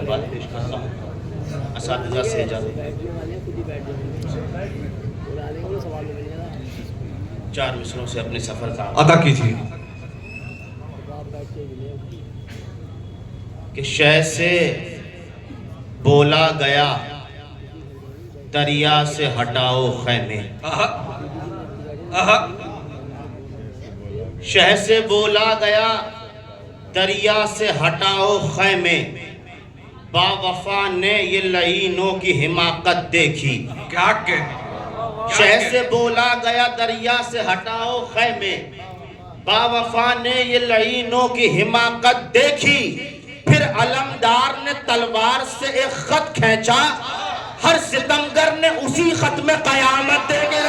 بات پیش کرتا ہوں اساتذہ سے اجازت 4 مصروں سے اپنے سفر کا ادا کیجیے. کہ شہ سے بولا گیا دریا سے ہٹاؤ خیمے. شہ سے بولا گیا دریا سے ہٹاؤ خیمے. با وفا نے یہ لعینوں کی حماقت دیکھی. کیا کہنے. شہ سے بولا گیا دریا سے ہٹاؤ خیمے. با وفا نے یہ لعینوں کی حماقت دیکھی. پھر علمدار نے تلوار سے ایک خط کھینچا. ہر ستمگر نے اسی خط میں قیامت دیکھی.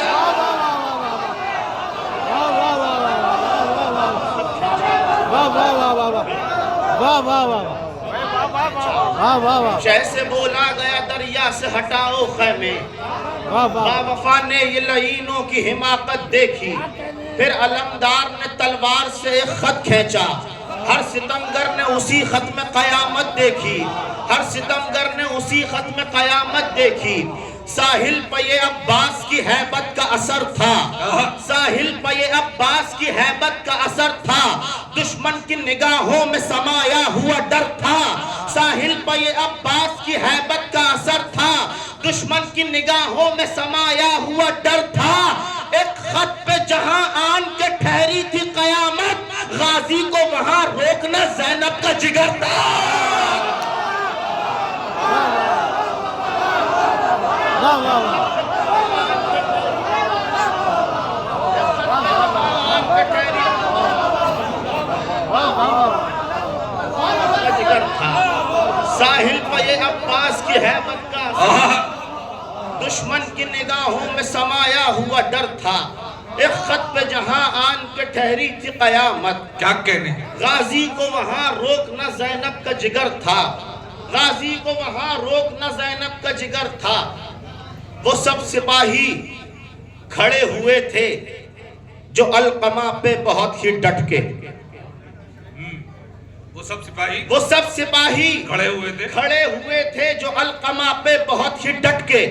شہ سے بولا گیا دریا سے ہٹاؤ خیمے. با وفا نے یہ لعینوں کی حماقت دیکھی. پھر علمدار نے تلوار سے ایک خط کھینچا. ہر ستمگر نے اسی خط میں قیامت دیکھی. ہر ستمگر نے اسی خط میں قیامت دیکھی. ساحل پہ یہ عباس کی ہیبت کا اثر تھا. ساحل پہ یہ عباس کی ہیبت کا اثر تھا. دشمن کی نگاہوں میں سمایا ہوا ڈر تھا. ساحل پہ یہ عباس کی ہیبت کا اثر تھا. دشمن کی نگاہوں میں سمایا ہوا ڈر تھا. ایک خط پہ جہاں آن کے ٹھہری تھی قیامت. غازی کو وہاں روکنا زینب کا جگر تھا. ساحل پہ یہ عباس کی ہیبت کا اثر. دشمن کی نگاہوں میں سمایا ہوا ڈر تھا. ایک خط پہ جہاں آن کے ٹھہری تھی قیامت. کیا کہنے. غازی کو وہاں روکنا زینب کا جگر تھا. غازی کو وہاں روکنا زینب کا جگر تھا. وہ سب سپاہی کھڑے ہوئے تھے جو القمہ پہ بہت ہی ڈٹ کے. وہ سب سپاہی کھڑے ہوئے تھے جو القمہ پہ بہت ہی ڈٹ کے.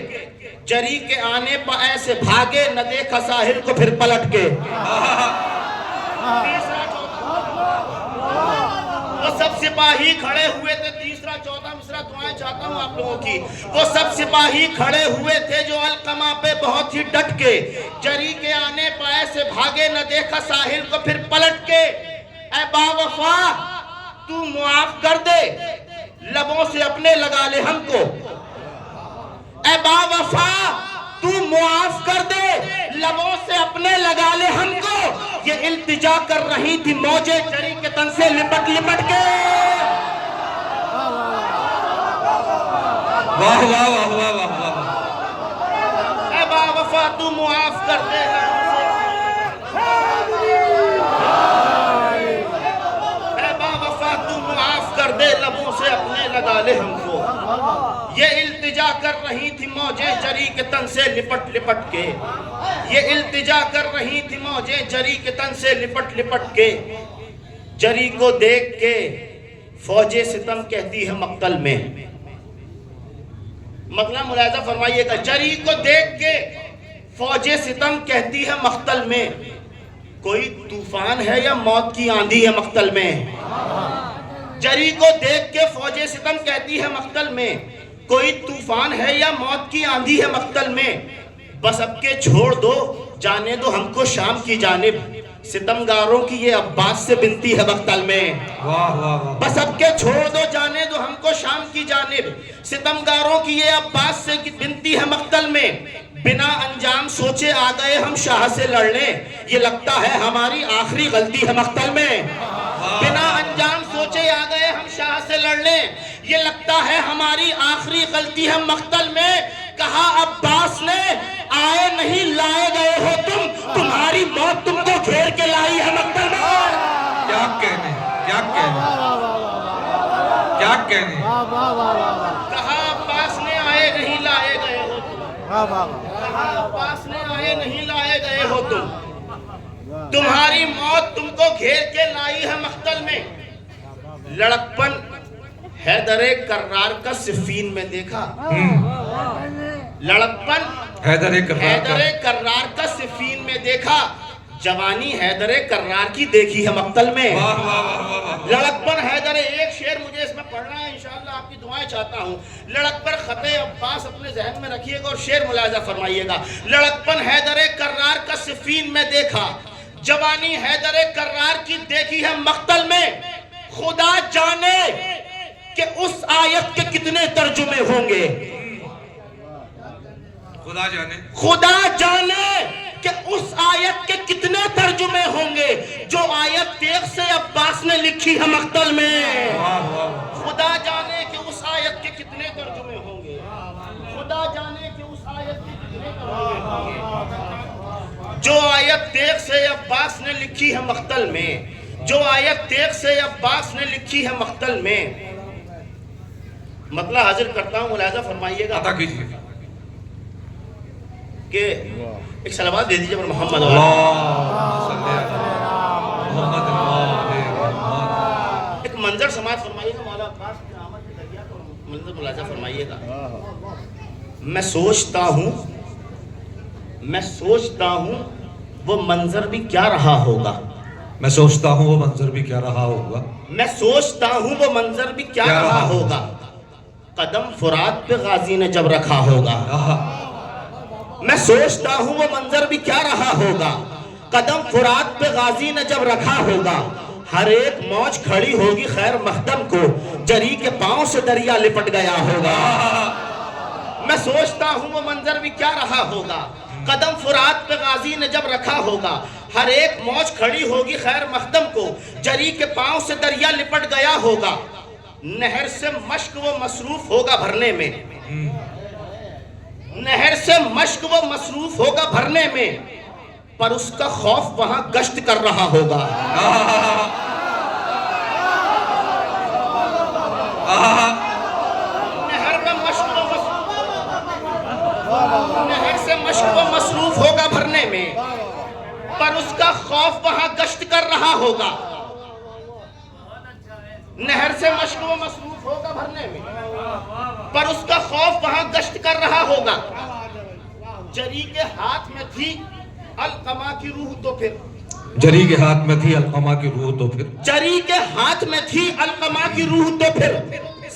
جری کے آنے پہ ایسے بھاگے نہ دیکھا ساحل کو پھر پلٹ کے. وہ سب سپاہی کھڑے ہوئے تھے. تیسرا چوتھا مصرع دعائیں چاہتا ہوں آپ لوگوں کی. وہ سب سپاہی کھڑے ہوئے تھے جو القمہ پہ بہت ہی ڈٹ کے. جری کے آنے پہ ایسے بھاگے نہ دیکھا ساحل کو پھر پلٹ کے. اے با وفا تو معاف کر دے لبوں سے اپنے لگا لے ہم کو. اے با وفا تو معاف کر دے لبوں سے اپنے لگا لے ہم کو. یہ التجا کر رہی تھی موجیں جری کے تن سے لپٹ لپٹ کے. واہ واہ واہ واہ واہ واہ. اے با وفا تو معاف کر دے. اے با وفا تو معاف کر دے لبوں سے اپنے لگا لے ہم کو. یہ التجا کر رہی تھی موجیں جری کے تن سے لپٹ لپٹ کے. یہ التجا کر رہی تھی موجیں جری کے تن سے لپٹ لپٹ کے. جری کو دیکھ کے فوج ستم کہتی ہے مقتل میں. مطلب ملاحظہ فرمائیے گا. جری کو دیکھ کے فوج ستم کہتی ہے مقتل میں. کوئی طوفان ہے یا موت کی آندھی ہے مقتل میں. جری کو دیکھ کے فوج ستم کہتی ہے مقتل میں. کوئی طوفان ہے یا موت کی آندھی ہے مقتل میں. بس اب کے چھوڑ دو جانے دو ہم کو شام کی جانب. ستمگاروں کی یہ عباس سے بنتی ہے مقتل میں. بس اب کے چھوڑ دو جانے دو ہم کو شام کی جانب. ستمگاروں کی یہ عباس سے بنتی ہے مقتل میں. بنا انجام سوچے آ گئے ہم شاہ سے لڑنے. یہ لگتا ہے ہماری آخری غلطی ہے مقتل میں. بنا انجام سوچے آ گئے ہم شاہ سے لڑنے. یہ لگتا ہے ہماری آخری غلطی ہے مقتل میں. کہا عباس نے آئے نہیں لائے گئے ہو تم. تمہاری موت تم کو گھیر کے لائی ہے مقتل میں. کیا کہنے. کیا کہنے. کیا کہنے. کہا عباس نے آئے نہیں لائے گئے ہو تم. کہا عباس نے آئے نہیں لائے گئے ہو تم. تمہاری موت تم کو گھیر کے لائی ہے مقتل میں. لڑکپن حیدر کرار کا صفین میں دیکھا، لڑکپن حیدر کرار کا صفین میں دیکھا، جوانی حیدر کرار کی دیکھی ہے مقتل میں. واہ واہ واہ واہ. لڑکپن حیدر، ایک شعر مجھے اس میں پڑھنا ہے، انشاءاللہ آپ کی دعائیں چاہتا ہوں. لڑکپن خط عباس اپنے ذہن میں رکھیے گا اور شعر ملاحظہ فرمائیے گا. لڑکپن حیدر کرار کا صفین میں دیکھا، جوانی حیدر کرار کی دیکھی ہے مقتل میں. خدا جانے کہ اس آیت کے کتنے ترجمے ہوں گے. خدا جانے کہ اس آیت کے کتنے ترجمے ہوں گے جو آیت تیغ سے عباس نے لکھی ہے مقتل میں. خدا جانے کہ اس آیت کے کتنے ترجمے ہوں گے. خدا جانے کہ اس آیت کے کتنے ترجمے ہوں گے جو آیت تیغ سے عباس نے لکھی ہے مقتل میں. جو آیت تیغ سے عباس نے لکھی ہے مقتل میں. مطلب حاضر کرتا ہوں، ملاحظہ فرمائیے گا. عطا کیجیے کہ ایک صلوات دے دیجئے پر محمد. ایک منظر سماعت فرمائیے گا، مولا عباس کی آمد کے دریا کو منظر ملاحظہ فرمائیے گا. میں سوچتا ہوں وہ منظر بھی کیا رہا ہوگا. میں سوچتا ہوں وہ منظر بھی کیا رہا ہوگا. میں سوچتا ہوں وہ منظر بھی کیا رہا ہوگا. قدم فرات پہ غازی نے جب رکھا ہوگا. میں سوچتا ہوں وہ منظر بھی کیا رہا ہوگا. قدم فرات پہ غازی نے جب رکھا ہوگا. ہر ایک موج کھڑی ہوگی خیر مخدم کو، جری کے پاؤں سے دریا لپٹ گیا ہوگا. میں سوچتا ہوں وہ منظر بھی کیا رہا ہوگا. قدم فرات پہ غازی نے جب رکھا ہوگا. ہر ایک موج کھڑی ہوگی خیر مخدم کو، جری کے پاؤں سے دریا لپٹ گیا ہوگا. نہر سے مشک وہ مصروف ہوگا بھرنے میں. نہر سے مشک وہ مصروف ہوگا بھرنے میں، پر اس کا خوف وہاں گشت کر رہا ہوگا. نہر سے مشک وہ مصروف ہوگا بھرنے میں، پر اس کا خوف وہاں گشت کر رہا ہوگا. نہر سے مشک وہ مصروف ہوگا بھرنے میں، پر اس کا خوف وہاں گشت کر رہا ہوگا. جری کے ہاتھ میں تھی القما کی روح تو پھر. جری کے ہاتھ میں تھی القما کی روح تو پھر. جری کے ہاتھ میں تھی القما کی روح تو پھر.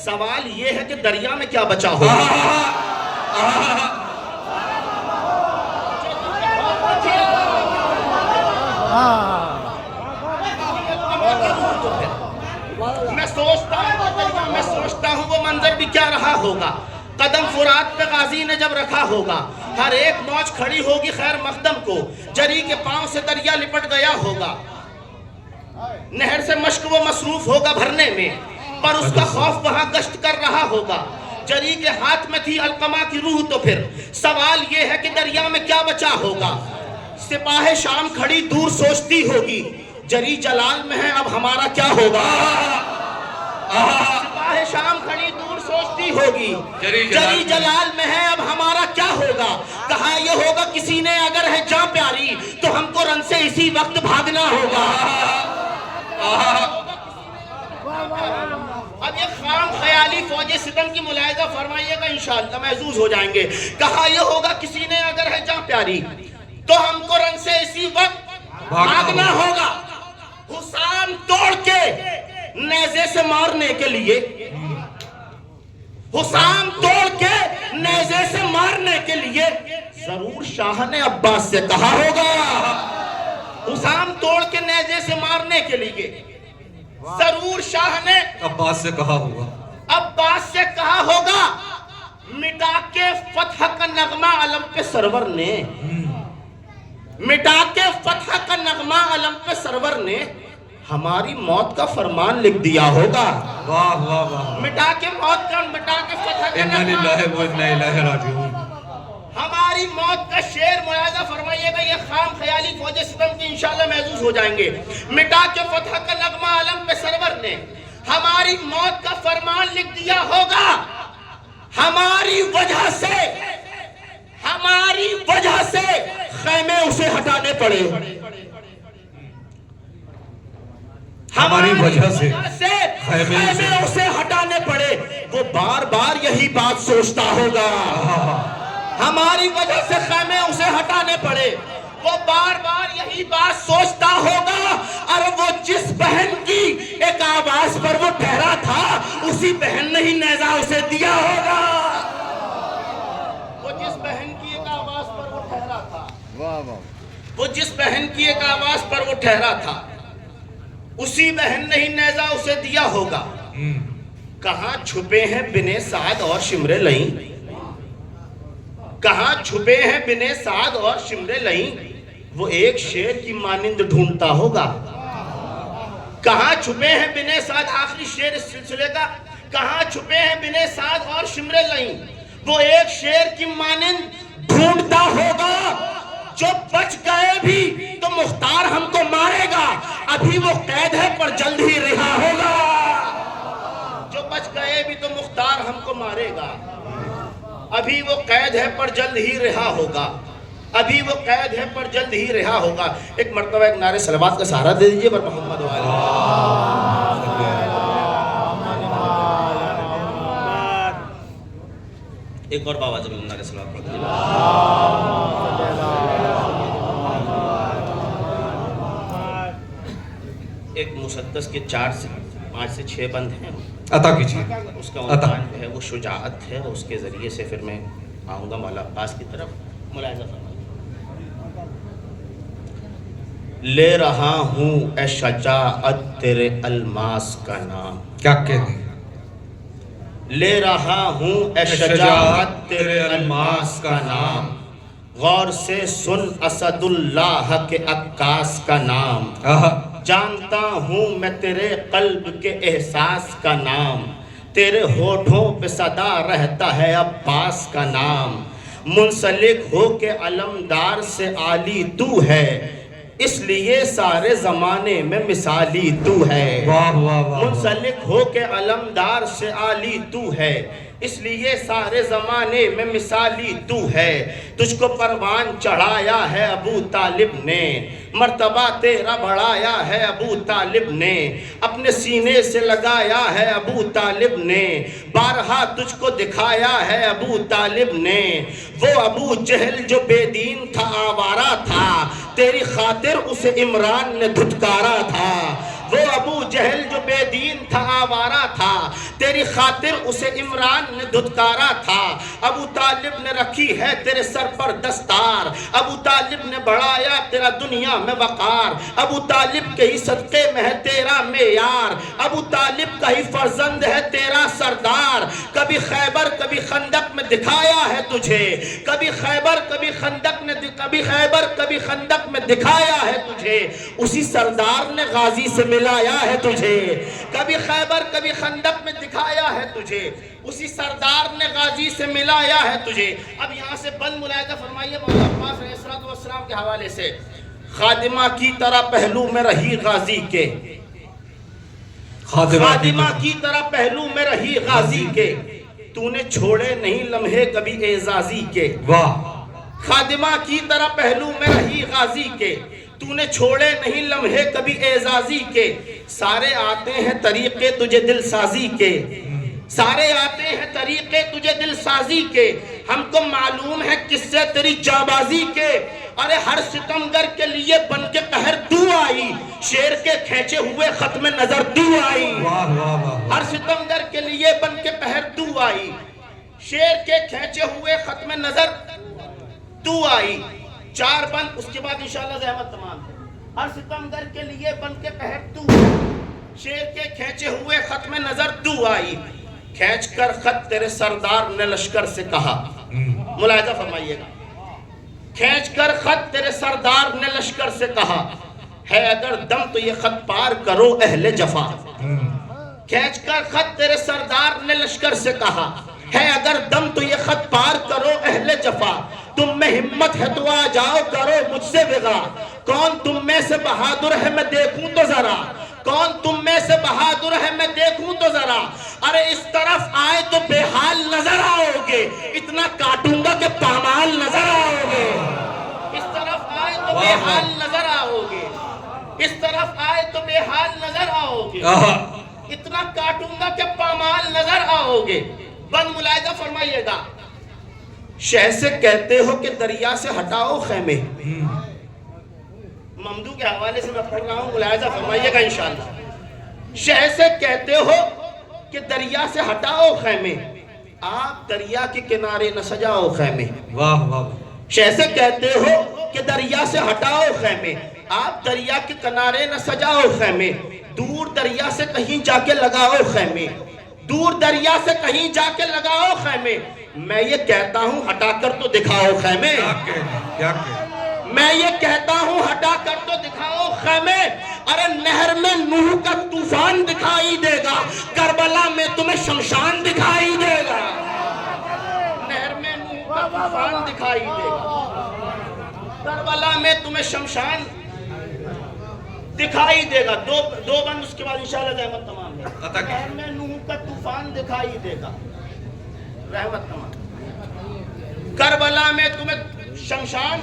سوال یہ ہے کہ دریا میں کیا بچا ہوگا. میں سوچتا ہوں وہ منظر بھی کیا رہا ہوگا. قدم فرات پہ غازی نے جب رکھا ہوگا. ہر ایک موج کھڑی ہوگی خیر مخدم کو، جری کے پاؤں سے دریا لپٹ گیا ہوگا. نہر سے مشک وہ مصروف ہوگا بھرنے میں، پر اس کا خوف وہاں گشت کر رہا ہوگا. جری کے ہاتھ میں تھی القما کی روح تو پھر. سوال یہ ہے کہ دریا میں کیا بچا ہوگا. سپاہ شام کھڑی دور سوچتی ہوگی، جری جلال میں ہے اب ہمارا کیا ہوگا. سپاہ شام کھڑی دور سوچتی ہوگی، جری جلال میں ہے اب ہمارا کیا ہوگا. کہا یہ ہوگا کسی نے اگر ہے جاں پیاری، تو ہم کو رن سے اسی وقت بھاگنا ہوگا. اب یہ خام خیالی فوج ستم کی ملاحظہ فرمائیے گا، انشاءاللہ محظوظ ہو جائیں گے. کہا یہ ہوگا کسی نے اگر ہے جاں پیاری، تو ہم کو رن سے اسی وقت بھاگنا ہوگا. حسام توڑ کے نیزے سے مارنے کے لیے، حسام توڑ کے نیزے سے مارنے کے لیے ضرور شاہ نے عباس سے کہا ہوگا. حسام توڑ کے نیزے سے مارنے کے لیے ضرور شاہ نے عباس سے کہا ہوگا. عباس سے کہا ہوگا. مٹا کے فتح کا نغمہ علم پہ سرور نے، مٹا کے فتح کا نغمہ علم پہ سرور نے ہماری موت کا فرمان لکھ دیا ہوگا. واہ واہ واہ. مٹا کے موت کا، مٹا کے فتح کا انا للہ و انا الیہ راجعون. ہماری موت کا شعر ملاحظہ فرمائیے گا. یہ خام خیالی فوج ستم کی انشاءاللہ محظوظ ہو جائیں گے. مٹا کے فتح کا نغمہ علم پہ سرور نے ہماری موت کا فرمان لکھ دیا ہوگا. ہماری وجہ سے خیمے اسے ہٹانے پڑے. ہماری وجہ سے خیمے اسے ہٹانے پڑے. بار بار یہی بات سوچتا ہوگا، ہماری وجہ سے خیمے اسے ہٹانے پڑے، وہ بار بار یہی بات سوچتا ہوگا، اور وہ جس بہن کی ایک آواز پر وہ ٹھہرا تھا اسی بہن نے ہی نیزہ اسے دیا ہوگا۔ وہ جس بہن کی ایک آواز پر وہ ٹھہرا تھا، وہ جس بہن کی ایک آواز پر وہ ٹھہرا تھا اسی بہن نے ہی نیزہ اسے دیا ہوگا۔ کہاں چھپے ہیں بنے سعد اور شمر لئیں، کہاں چھپے ہیں بنے سعد اور شمر لئیں، وہ ایک شیر کی مانند ڈھونڈتا ہوگا۔ کہاں چھپے ہیں بنے سعد، آخری شیر اس سلسلے کا، کہاں چھپے ہیں بنے سعد اور شمر لئیں، وہ ایک شیر کی مانند ڈھونڈتا ہوگا۔ جو بچ گئے بھی تو مختار ہم کو مارے گا، ابھی وہ قید ہے پر جلد ہی رہا ہوگا۔ جو بچ گئے بھی تو مختار ہم کو مارے گا، ابھی وہ قید ہے پر جلد ہی رہا ہوگا، ابھی وہ قید ہے پر جلد ہی رہا ہوگا۔ ایک مرتبہ ایک نعرے صلوات کا سہارا دے دیجئے پر محمد وآلہ۔ ایک اور باواز میں نعرے صلوات پڑھ دیجئے۔ ایک مسدس کے 4 سے 5 سے 6 بند ہیں، عطا کیجیے، اس کا عنوان جو ہے وہ شجاعت ہے، اس کے ذریعے سے پھر میں آؤں گا مولا عباس کی طرف۔ ملاحظہ فرمائیے۔ لے رہا ہوں اے شجاعت تیرے الماس کا نام، کیا کہتے ہیں؟ لے رہا ہوں اے شجاعت تیرے الماس کا نام، غور سے سن اسد اللہ کے عکاس کا نام، جانتا ہوں میں تیرے قلب کے احساس کا نام، تیرے ہونٹوں پہ صدا رہتا ہے عباس کا نام، منسلک ہو کے علمدار سے عالی تو ہے، اس لیے سارے زمانے میں مثالی تو ہے۔ واہ واہ واہ، منسلک ہو کے علمدار سے عالی تو ہے، اس لیے سارے زمانے میں مثالی تو ہے، تجھ کو پروان چڑھایا ہے ابو طالب نے، مرتبہ تیرا بڑھایا ہے ابو طالب نے، اپنے سینے سے لگایا ہے ابو طالب نے، بارہا تجھ کو دکھایا ہے ابو طالب نے، وہ ابو جہل جو بے دین تھا آوارہ تھا، تیری خاطر اسے عمران نے دھتکارا تھا، وہ ابو جہل جو بے دین تھا آوارہ تھا، تیری خاطر اسے عمران نے دھتکارا تھا، ابو طالب نے رکھی ہے تیرے سر پر دستار، ابو طالب نے بڑھایا تیرا دنیا میں وقار، ابو طالب کے ہی صدقے میں ہے تیرا معیار، ابو طالب کا ہی فرزند ہے تیرا سردار، کبھی خیبر کبھی خندق میں دکھایا ہے تجھے، کبھی خیبر کبھی خندق نے کبھی خیبر کبھی خندق میں دکھایا ہے تجھے، اسی سردار نے غازی سے ملایا ہے تجھے، کبھی خیبر کبھی خندق میں دکھایا ہے تجھے، اسی سردار نے غازی سے ملایا ہے تجھے۔ اب یہاں سے بند ملاحظہ فرمائیے مولا عباس علیہ السلام کے حوالے سے، خادمہ کی طرح پہلو میں رہی غازی کے، خادمہ کی طرح پہلو میں رہی غازی کے، تو نے چھوڑے نہیں لمحے کبھی اعزازی کے، واہ، خادمہ کی طرح پہلو میں رہی غازی کے، تو نے چھوڑے نہیں لمحے کبھی اعزازی کے، سارے آتے ہیں طریقے تجھے دل سازی کے، سارے آتے ہیں طریقے تجھے دل سازی کے، ہم کو معلوم ہے کس سے تیری جانبازی کے، ارے ہر ستمگر کے لیے بن کے قہر تو آئی، شیر کے کھینچے ہوئے ختم نظر تو آئی، ہر ستمگر کے لیے بن کے قہر تو آئی، شیر کے کھینچے ہوئے ختم نظر تو آئی۔ 4 بند، اس کے بعد انشاءاللہ زحمت تمام ہے۔ ہر ستمگر کے لیے بن کے قہر تو آئی، شیر کے کھینچے ہوئے ختم نظر تو آئی، کھینچ کر خط تیرے سردار نے لشکر سے کہا، ملاحظہ فرمائیے گا، کھینچ کر خط تیرے سردار نے لشکر سے کہا، ہے اگر دم تو یہ خط پار کرو اہل جفا، کھینچ کر خط تیرے سردار نے لشکر سے کہا، ہے اگر دم تو یہ خط پار کرو اہل جفا، تم میں ہمت ہے تو آ جاؤ کرو مجھ سے وغا، کون تم میں سے بہادر ہے میں دیکھوں تو ذرا، کون تم میں سے بہادر ہے میں دیکھوں تو ذرا، ارے اس طرف آئے تو بے حال نظر آؤ گے، اتنا کاٹوں گا کہ پامال نظر آؤ گے، اس طرف آئے تو بے حال نظر آؤ گے، اس طرف آئے تو بے حال نظر آؤ گے، اتنا کاٹوں گا کہ پامال نظر اگر آؤ گے، بند ملاحظہ فرمائیے گا، شہ سے کہتے ہو کہ دریا سے ہٹاؤ خیمے، ممدو کے حوالے سے میں پڑھ رہا ہوں، ملاحظہ فرمائیے گا انشاءاللہ، شہ سے کہتے ہو کہ دریا سے ہٹاؤ خیمے، آپ دریا کے کنارے نہ سجاؤ خیمے، واہ واہ، شہ سے کہتے ہو کہ دریا سے ہٹاؤ خیمے، آپ دریا کے کنارے نہ سجاؤ خیمے، دور دریا سے کہیں جا کے لگاؤ خیمے، دور دریا سے کہیں جا کے لگاؤ خیمے، میں یہ کہتا ہوں ہٹا کر تو دکھاؤ خیمے، کیا کہ میں یہ کہتا ہوں ہٹا کر تو دکھاؤ خیمے، ارے نہر میں نوح کا طوفان دکھائی دے گا، کربلا میں تمہیں شمشان دکھائی دے گا، نہر میں نوح کا طوفان دکھائی دے گا، کربلا میں تمہیں شمشان دکھائی دے گا، دو بند اس کے بعد انشاءاللہ رحمت تمام ہے، نہر میں نوح کا طوفان دکھائی دے گا، رحمت تمام، کربلا میں تمہیں شمشان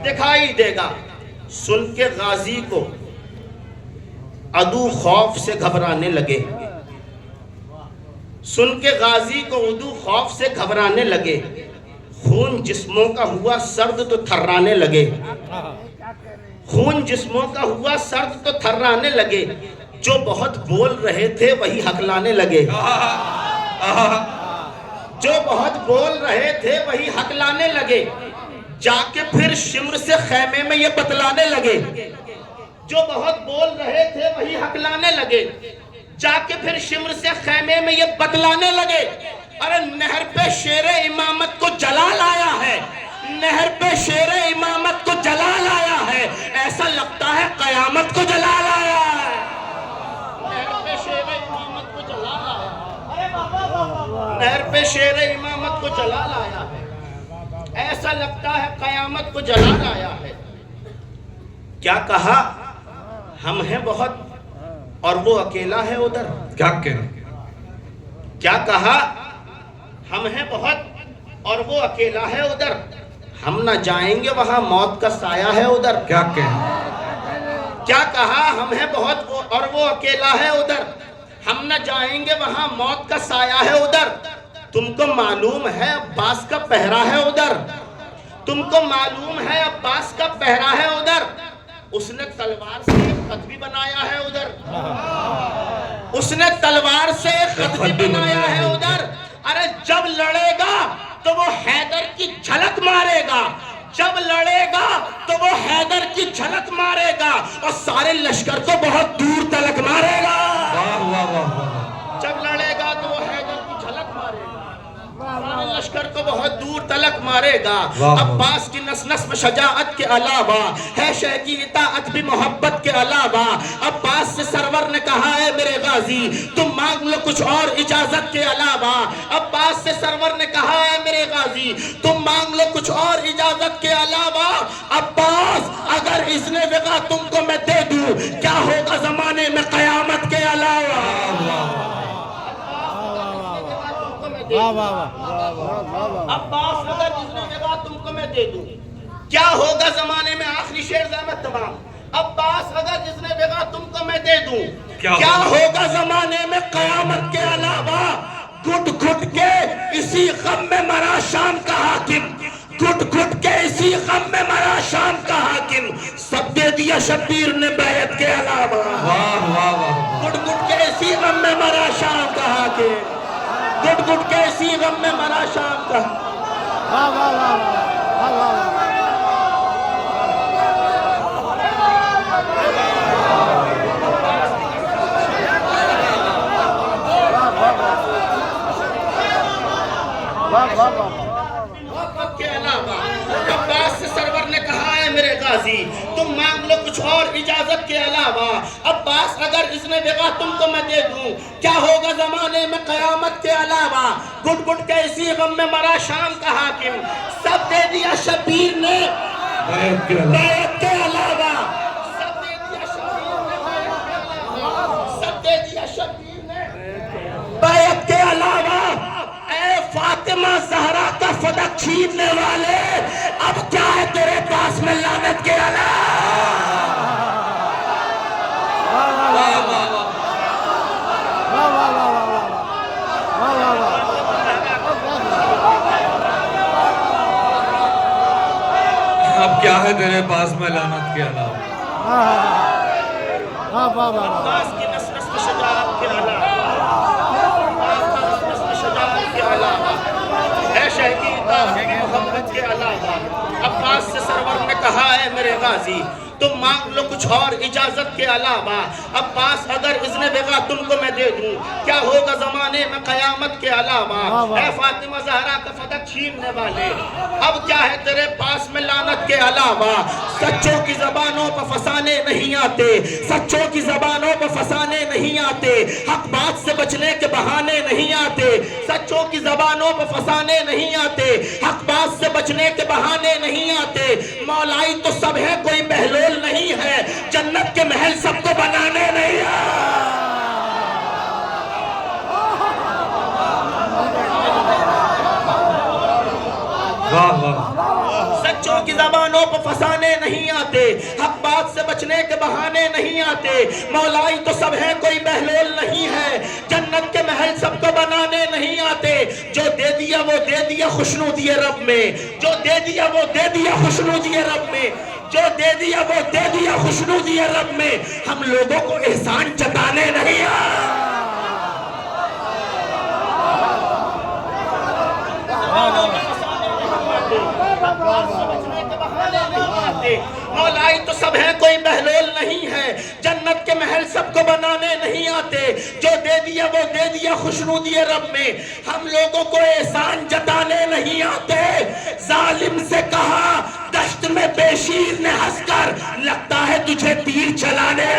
دکھائی دے گا، سن کے غازی کو عدو خوف سے گھبرانے لگے، سن کے غازی کو عدو خوف سے گھبرانے لگے، خون جسموں کا ہوا سرد تو تھرانے لگے، خون جسموں کا ہوا سرد تو تھرانے لگے، جو بہت بول رہے تھے وہی ہکلانے لگے، جو بہت بول رہے تھے وہی ہکلانے لگے، جا کے پھر شمر سے خیمے میں یہ بتلانے لگے، جو بہت بول رہے تھے وہی ہکلانے لگے، جا کے پھر شمر سے خیمے میں یہ بتلانے لگے، ارے نہر پہ شیر امامت کو جلال آیا ہے، نہر پہ شیر امامت کو جلال آیا ہے، ایسا لگتا ہے قیامت کو جلال آیا ہے، نہر پہ شیر امامت کو جلال آیا ہے، نہر پہ شیر امامت کو جلال آیا ہے، ایسا لگتا ہے قیامت کو جلال آیا ہے، کیا کہا ہم ہیں بہت اور وہ اکیلا ہے ادھر، کیا کہا ہم ہیں بہت اور وہ اکیلا ہے ادھر، ہم نہ جائیں گے وہاں موت کا سایہ ہے ادھر، کیا کہا ہم ہیں بہت اور وہ اکیلا ہے ادھر، ہم نہ جائیں گے وہاں موت کا سایہ ہے ادھر، تم کو معلوم ہے عباس کا پہرا ہے ادھر، تم کو معلوم ہے عباس کا پہرا ہے ادھر، اس نے تلوار سے ایک خط بھی بنایا ہے ادھر، اس نے تلوار سے ایک خط بھی بنایا ہے ادھر، ارے جب لڑے گا تو وہ حیدر کی جھلک مارے گا، جب لڑے گا تو وہ حیدر کی جھلک مارے گا، اور سارے لشکر کو بہت دور تلک مارے گا، جب لڑے گا تو وہ حیدر کی جھلک مارے گا، سارے لشکر کو بہت دور تلک مارے گا، عباس کی نس نس میں شجاعت کے علاوہ ہے شہ کی اطاعت بھی محبت کے علاوہ، عباس سے سرور نے کہا ہے میرے غازی تم مانگ لو کچھ اور اجازت کے علاوہ، عباس سے سرور نے کہا ہے میرے غازی تم مانگ لو کچھ اور اجازت کے علاوہ، عباس اگر اذن وغا تم کو میں دے دوں کیا ہوگا زمانے میں قیامت کے علاوہ، عباس اگر اذن وغا تم کو میں دے دوں کیا ہوگا زمانے میں، آخری شعر زحمت تمام، عباس اگر اذن وغا تم کو میں دے دوں کیا ہوگا زمانے میں قیامت کے علاوہ، گھٹ گھٹ کے اسی غم میں مرا شام کا حاکم، گھٹ گھٹ کے اسی غم میں مرا شام کا حاکم، سب دے دیا شبیر نے بیعت کے علاوہ، گھٹ گھٹ کے اسی غم میں مرا شام کا حاکم، گھٹ گھٹ کے اسی غم میں مرا شام کا، عباس سے سرور نے کہا ہے میرے غازی تم مانگ لو کچھ اور اجازت کے علاوہ، عباس اگر اذن وغا تم کو میں دے دوں کیا ہوگا زمانے میں قیامت کے علاوہ، گھٹ گھٹ کے اسی غم میں مرا شام کا حاکم، سب دے دیا شبیر نے بیعت کے علاوہ، سب دے دیا شبیر نے بیعت کے علاوہ، اے فاطمہ زہرا کا فدق چھیننے والے اب کیا ہے تیرے پاس میں لعنت کے علاوہ، کیا ہے تیرے پاس میں لعنت کے علاوہ؟ عباس کی نسل شجاعت کے علاوہ، عباس کی نسل شجاعت کے علاوہ، اے شہید محمد کے علاوہ، عباس سے سرور نے کہا ہے میرے غازی تم مانگ لو کچھ اور اجازت کے علاوہ، عباس اگر اذن بغا تم کو میں دے دوں کیا ہوگا زمانے میں قیامت کے علاوہ، اے فاطمہ زہرا کا فدق چھیننے والے اب کیا ہے تیرے پاس میں لعنت کے علاوہ، سچوں کی زبانوں پر فسانے نہیں آتے، سچوں کی زبانوں پر فسانے نہیں آتے، حق بات سے بچنے کے بہانے نہیں آتے، سچوں کی زبانوں پر فسانے نہیں آتے، حق بات سے بچنے کے بہانے نہیں آتے، مولائی تو سب ہے کوئی بہلول نہیں ہے، جنت کے محل سب کو بنانے نہیں ہے۔ واہ واہ سچوں کی زبانوں پر فسانے نہیں آتے، حق بات سے بچنے کے بہانے نہیں آتے، مولائی تو سب ہے کوئی بہلول نہیں ہے، جنت کے محل سب کو بنانے نہیں آتے، جو دے دیا وہ دے دیا خوشنودی رب میں، جو دے دیا وہ دے دیا خوشنودی رب میں، جو دے دیا وہ دے دیا خوشنودی رب میں، ہم لوگوں کو احسان جتانے نہیں آتے۔ مولائی تو سب ہے کوئی بہلول نہیں ہے، جنت کے محل سب کو بنانے نہیں آتے، جو دے دیا وہ دے دیا خوشنودی رب میں، ہم لوگوں کو احسان جتانے نہیں آتے، ظالم سے کہا دشت میں بے شیر نے ہنس کر لگتا ہے تجھے تیر چلانے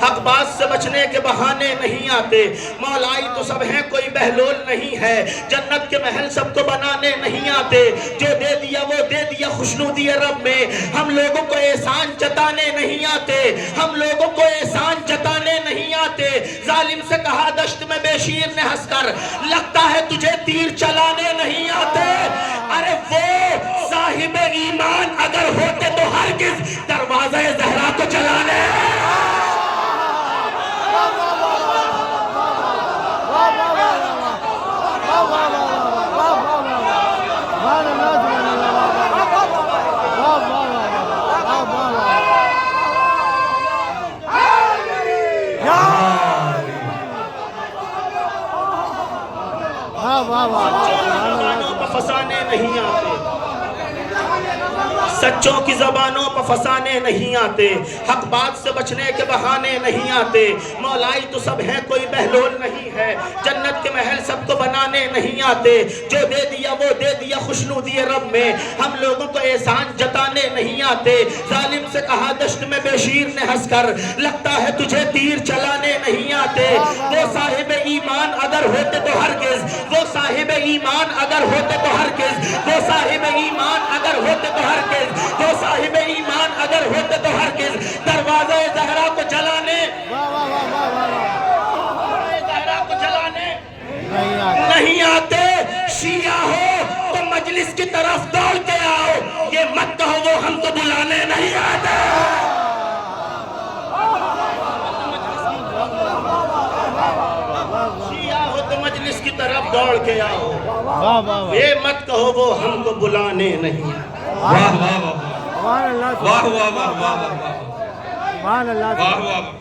حق بات سے بچنے کے بہانے نہیں آتے، مولائی تو سب ہیں کوئی بہلول نہیں ہے، جنت کے محل سب کو بنانے نہیں آتے، جو دے دیا وہ دے دیا خوشنودی رب میں، ہم لوگوں کو احسان جتانے نہیں آتے، ہم لوگوں کو احسان جتانے نہیں آتے، ظالم سے کہا دشت میں بے شیر نے ہنس کر لگتا ہے تجھے تیر چلانے نہیں آتے، ارے وہ صاحب ایمان اگر ہوتے تو ہرگز دروازہ زہرا کو چلانے فسانے نہیں آتے، سچوں کی زبانوں پر فسانے نہیں آتے، حق بات سے بچنے کے بہانے نہیں آتے، مولائی تو سب ہیں کوئی بہلول نہیں ہے، جنت کے محل سب کو بنانے نہیں آتے، جو دے دیا وہ دے دیا خوشنودی رب میں، ہم لوگوں کو احسان جتانے نہیں آتے، ظالم سے کہا دشت میں بے شیر نے ہنس کر لگتا ہے تجھے تیر چلانے نہیں آتے، وہ صاحب ایمان اگر ہوتے تو ہرگز، وہ صاحب ایمان اگر ہوتے تو ہرگز، وہ صاحب ایمان اگر ہوتے تو ہرگز، وہ صاحب ایمان اگر ہوتے تو ہرگز دروازہ زہرا کو جلانے نہیں آتے، شیعہ ہو تو مجلس کی طرف دوڑ کے آؤ، یہ مت کہو وہ ہم کو بلانے نہیں آتے، شیعہ ہو تو مجلس کی طرف دوڑ کے آؤ، یہ مت کہو وہ ہم کو بلانے نہیں آتے۔ واہ واہ واہ واہ واہ واہ واہ واہ واہ